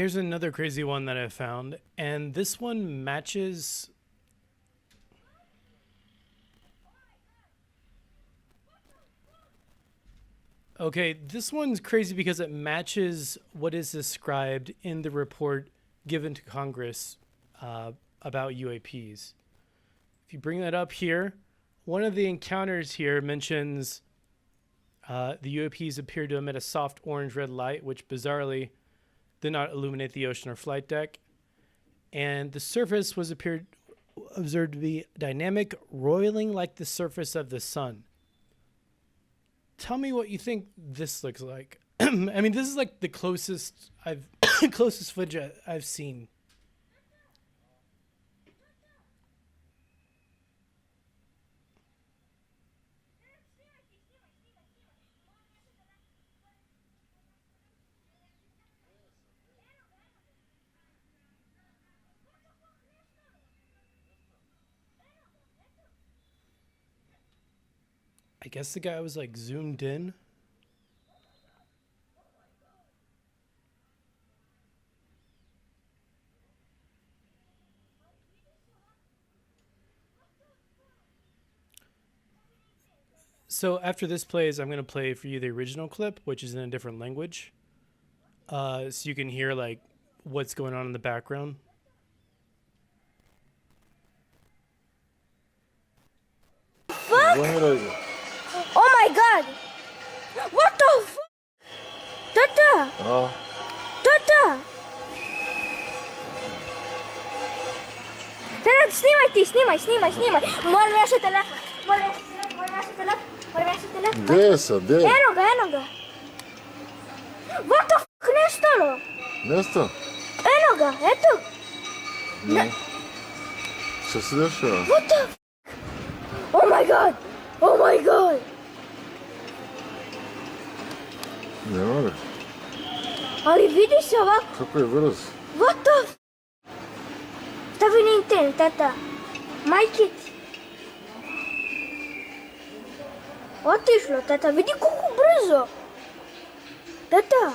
here's another crazy one that I found, and this one matches. Okay, this one's crazy because it matches what is described in the report given to Congress about UAPs. If you bring that up here, one of the encounters here mentions the UAPs appeared to emit a soft orange-red light, which bizarrely did not illuminate the ocean or flight deck. And the surface was observed to be dynamic, roiling like the surface of the sun. Tell me what you think this looks like. I mean, this is like the closest closest footage I've seen. I guess the guy was like zoomed in. So after this plays, I'm going to play for you the original clip, which is in a different language. So you can hear like what's going on in the background. Fuck? Oh my god! What the fuck? Tata! Tata! Tata, sнимай! Моля наши телефон! Моля наши телефон! Gdje sad, gdje? Eno ga! What the fuck, nestalo? Nestao? Eno ga, eto! Ne. Šta se dešava? What the fuck? Oh my god! Ne mora. Ali vidi se ovako. Kako je brzo? What the fuck? Stavi na internet, tata. Majke ti. Otišlo, tata. Vidi koliko brzo. Tata.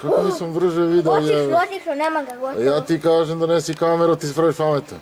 Kako nisam brže vidio? Otišlo, nema ga. Ja ti kažem donesi kameru, ti se praviš pametan.